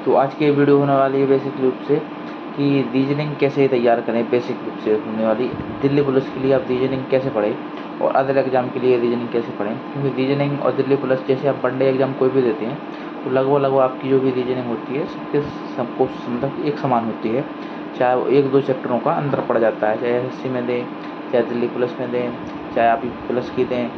तो आज की वीडियो होने वाली है बेसिक रूप से कि रीजनिंग कैसे तैयार करें। बेसिक रूप से होने वाली दिल्ली पुलिस के लिए आप रीजनिंग कैसे पढ़ें और अदर एग्ज़ाम के लिए रीजनिंग कैसे पढ़ें, क्योंकि रीजनिंग और दिल्ली पुलिस जैसे आप वनडे एग्ज़ाम कोई भी देते हैं तो लगभग आपकी जो भी रीजनिंग होती है सबको मतलब एक समान होती है, चाहे वो 1-2 चैप्टरों का अंतर पड़ जाता है, चाहे SSC में दें, चाहे दिल्ली पुलिस में दें, चाहे आप पुलिस की दें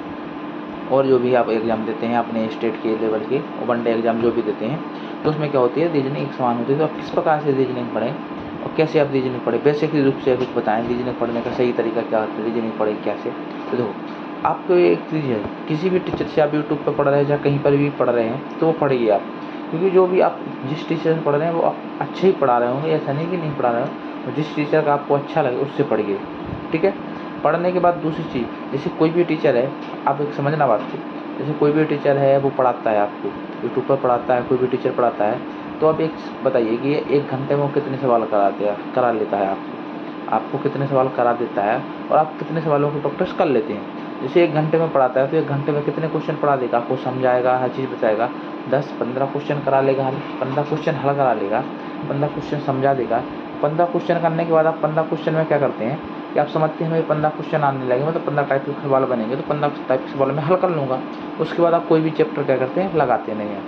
और जो भी आप एग्ज़ाम देते हैं अपने स्टेट के लेवल के और वनडे एग्ज़ाम जो भी देते हैं, तो उसमें क्या होती है रीजनिंग एक समान होती है। तो आप किस प्रकार से रीजनिंग पढ़ें और कैसे आप रीजनिंग पढ़ें, बेसिक रूप से कुछ बताएं। रीजनिंग पढ़ने का सही तरीका क्या होता है, रीजनिंग पढ़ें कैसे। तो देखो, आपको एक चीज़ है, किसी भी टीचर से आप यूट्यूब पर पढ़ रहे हैं या कहीं पर भी पढ़ रहे हैं तो वो पढ़िए आप, क्योंकि जो भी आप जिस टीचर से पढ़ रहे हैं वो आप अच्छे ही पढ़ा रहे होंगे, ऐसा नहीं कि नहीं पढ़ा रहे हो। जिस टीचर का आपको अच्छा लगे उससे पढ़िए, ठीक है। पढ़ने के बाद दूसरी चीज़, जैसे कोई भी टीचर है, आप एक समझना बात को, जैसे कोई भी टीचर है वो पढ़ाता है आपको, यूट्यूब पर पढ़ाता है, कोई भी टीचर पढ़ाता है, तो आप एक बताइए कि ये 1 घंटे में वो कितने सवाल करा लेता है आपको कितने सवाल करा देता है और आप कितने सवालों की प्रैक्टिस कर लेते हैं। जैसे 1 घंटे में पढ़ाता है तो 1 घंटे में कितने क्वेश्चन पढ़ा देगा, आपको समझाएगा, हर चीज़ बताएगा। 10-15 क्वेश्चन करा लेगा, 15 क्वेश्चन हल करा लेगा, 15 क्वेश्चन समझा देगा। 15 क्वेश्चन करने के बाद आप 15 क्वेश्चन में क्या करते हैं कि आप समझते हैं हमें 15 क्वेश्चन आने लगे, मतलब 15 टाइप के सवाल बनेंगे तो 15 टाइप के सवाल मैं हल कर लूँगा। उसके बाद आप कोई भी चैप्टर क्या करते हैं, लगाते नहीं हैं।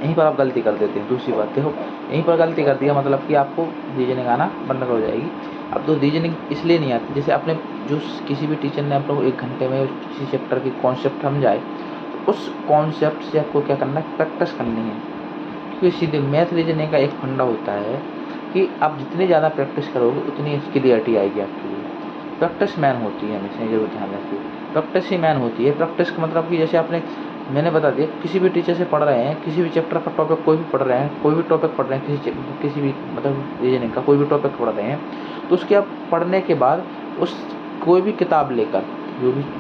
यहीं पर आप गलती कर देते हैं। दूसरी बात देखो, यहीं पर गलती कर दिया मतलब कि आपको रीजनिंग आना बंद हो जाएगी। अब तो रीजनिंग इसलिए नहीं आती, जैसे आपने जो किसी भी टीचर ने आप लोग 1 घंटे में किसी चैप्टर की कॉन्सेप्ट समझाए, तो उस कॉन्सेप्ट से आपको क्या करना है, प्रैक्टिस करनी है। क्योंकि सीधे मैथ रीजनिंग का एक फंडा होता है कि आप जितनी ज़्यादा प्रैक्टिस करोगे उतनी क्लियरिटी आएगी आपके लिए। प्रैक्टिस मैन होती है, हमेशा जरूर ध्यान रखिए, प्रैक्टिस ही मैन होती है। प्रैक्टिस का मतलब कि जैसे मैंने बता दिया, किसी भी टीचर से पढ़ रहे हैं, किसी भी चैप्टर का टॉपिक कोई भी पढ़ रहे हैं, कोई भी टॉपिक पढ़ रहे हैं, किसी भी मतलब रीजनिंग का कोई भी टॉपिक पढ़ रहे हैं, तो उसके आप पढ़ने के बाद उस कोई भी किताब लेकर,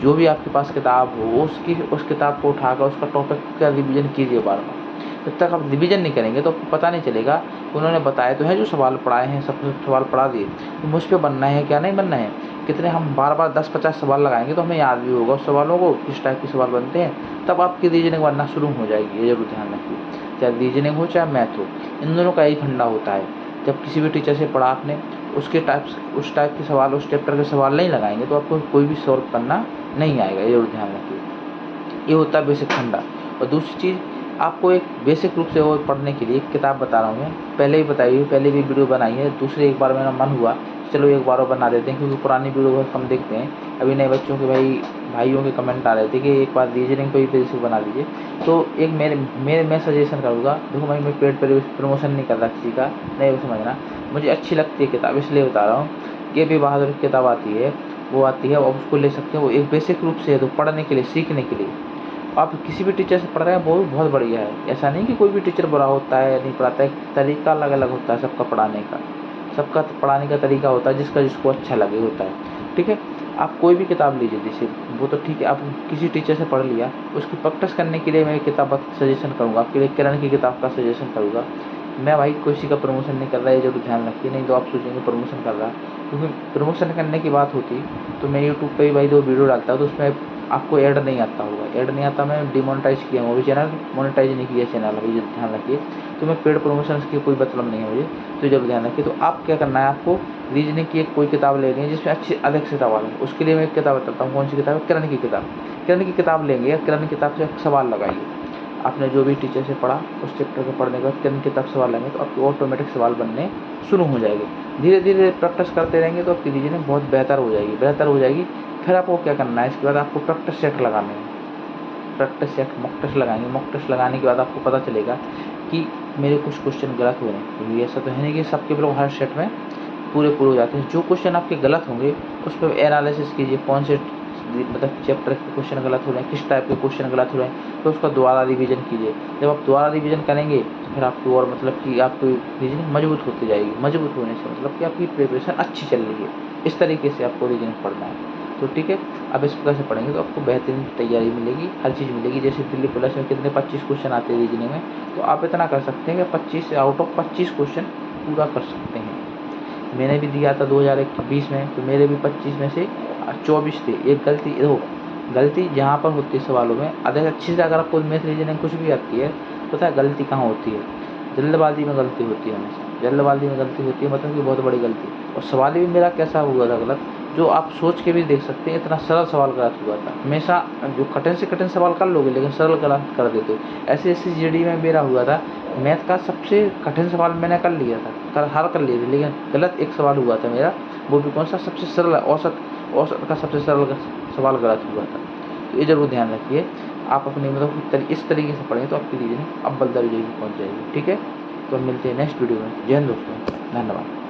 जो भी आपके पास किताब हो, उस किताब को उठाकर उसका टॉपिक का रिवीजन कीजिए बार-बार। जब तक आप रिवीजन नहीं करेंगे तो आपको पता नहीं चलेगा। उन्होंने बताया तो है, जो सवाल पढ़ाए हैं सब सवाल पढ़ा दिए, तो मुझ पे बनना है क्या नहीं बनना है। कितने हम बार-बार 10-50 सवाल लगाएंगे तो हमें याद भी होगा उस सवालों को, किस टाइप के सवाल बनते हैं, तब आपकी रीजनिंग बनना शुरू हो जाएगी। ये जरूर ध्यान रखिए, चाहे रीजनिंग हो चाहे मैथ हो, इन दोनों का यही फंडा होता है। जब किसी भी टीचर से पढ़ा आपने, उस टाइप के सवाल, उस चैप्टर के सवाल नहीं लगाएंगे तो आपको कोई भी सॉल्व करना नहीं आएगा। ये जरूर ध्यान रखिए, ये होता है बेसिक फंडा। और दूसरी चीज़, आपको एक बेसिक रूप से वो पढ़ने के लिए एक किताब बता रहा हूँ मैं, पहले भी बताई हुई, पहले भी वीडियो बनाई है, दूसरे एक बार मेरा मन हुआ चलो एक बार और बना देते हैं, क्योंकि पुरानी वीडियो बहुत कम देखते हैं। अभी नए बच्चों के भाइयों के कमेंट आ रहे थे कि एक बार रीजनिंग पे भी बेसिक बना दीजिए। तो एक मैं सजेशन करूँगा। देखो भाई, मैं पेड पर प्रमोशन नहीं कर रहा किसी का, नहीं समझना। मुझे अच्छी लगती है किताब, इसलिए बता रहा हूँ। के बहादुर की किताब आती है, वो आती है, आप उसको ले सकते हो। वो एक बेसिक रूप से है, तो पढ़ने के लिए, सीखने के लिए। आप किसी भी टीचर से पढ़ रहे हैं वो बहुत बढ़िया है। ऐसा नहीं कि कोई भी टीचर बुरा होता है, नहीं पढ़ाता है, तरीका अलग अलग होता है सबका पढ़ाने का, सबका पढ़ाने का तरीका होता है, जिसको अच्छा लगे होता है, ठीक है। आप कोई भी किताब लीजिए, जैसे वो तो ठीक है, आप किसी टीचर से पढ़ लिया, उसकी प्रैक्टिस करने के लिए मैं किताब सजेशन करूँगा आपके लिए, किरण की किताब का सजेशन करूँगा मैं। भाई किसी का प्रमोशन नहीं कर रहा है, ये जरूर ध्यान रखिए, नहीं तो आप सोचेंगे प्रमोशन कर रहा है। क्योंकि प्रमोशन करने की बात होती तो मैं यूट्यूब पे ही भाई 2 वीडियो डालता हूँ, तो उसमें आपको ऐड नहीं आता होगा, ऐड नहीं आता। मैं डिमोनेटाइज किया हूँ, अभी चैनल मोनेटाइज नहीं किया चैनल, अभी ध्यान रखिए। तो मैं पेड प्रमोशन की कोई मतलब नहीं है मुझे, तो जरूर ध्यान रखिए। तो आप क्या करना है, आपको रीजनिंग की कोई किताब लेनी है जिसमें अच्छी अलग से सवाल है। उसके लिए मैं एक किताब बताता हूँ, कौन सी किताब है, किरण की किताब। किरण की किताब लेंगे, किरण की किताब से सवाल लगाइए। आपने जो भी टीचर से पढ़ा, उस चैप्टर को पढ़ने के बाद किरण की किताब सवाल लेंगे तो आपके ऑटोमेटिक सवाल बनने शुरू हो जाएंगे। धीरे धीरे प्रैक्टिस करते रहेंगे तो आपकी रीजनिंग बहुत बेहतर हो जाएगी। फिर आपको क्या करना है, इसके बाद आपको प्रैक्टिस सेट लगाने हैं। प्रैक्टिस सेट मॉक टेस्ट लगाएंगे, मॉक टेस्ट लगाने के बाद आपको पता चलेगा कि मेरे कुछ क्वेश्चन गलत हो रहे हैं, क्योंकि ऐसा तो है नहीं कि सबके लोग हर सेट में पूरे हो जाते हैं। जो क्वेश्चन आपके गलत होंगे उस पर एनालिसिस कीजिए, कौन से मतलब चैप्टर के क्वेश्चन गलत हो रहे हैं, किस टाइप के क्वेश्चन गलत हो रहे हैं, तो उसका दोबारा रिवीजन कीजिए। जब आप दोबारा रिवीजन करेंगे तो फिर आपकी और मतलब कि आपकी रीजनिंग मजबूत होती जाएगी। मजबूत होने से मतलब कि आपकी प्रिपरेशन अच्छी चल रही है। इस तरीके से आपको रीजनिंग पढ़ना है, तो ठीक है। अब इस प्रकार से पढ़ेंगे तो आपको बेहतरीन तैयारी मिलेगी, हर चीज़ मिलेगी। जैसे दिल्ली पुलिस में कितने 25 क्वेश्चन आते हैं रीजनिंग में, तो आप इतना कर सकते हैं कि 25 आउट ऑफ 25 क्वेश्चन पूरा कर सकते हैं। मैंने भी दिया था 2020 में, तो मेरे भी 25 में से 24 थे। एक गलती जहाँ पर होती है सवालों में, अगर अच्छी से अगर आपको मैथ रीजनिंग कुछ भी आती है, पता है गलती कहाँ होती है, जल्दबाजी में गलती होती है हमेशा, जल्दबाजी में गलती होती है मतलब कि बहुत बड़ी गलती। और सवाल भी मेरा कैसा हुआ था गलत, जो आप सोच के भी देख सकते हैं, इतना सरल सवाल गलत हुआ था। हमेशा जो कठिन से कठिन सवाल कर लोगे लेकिन सरल गलत कर देते हो। ऐसे ऐसे जीडी में मेरा हुआ था, मैथ का सबसे कठिन सवाल मैंने कर लिया था, हल कर लिए थे, लेकिन गलत एक सवाल हुआ था मेरा, वो भी कौन सा, सबसे सरल औसत का सबसे सरल सवाल गलत हुआ था। तो ये ज़रूर ध्यान रखिए, आप अपने मतलब इस तरीके से पढ़ें तो आपकी रीजनिंग अव्वल दर्जे की पहुँच जाएगी। ठीक है, तो मिलते हैं नेक्स्ट वीडियो में। जय हिंद दोस्तों, धन्यवाद।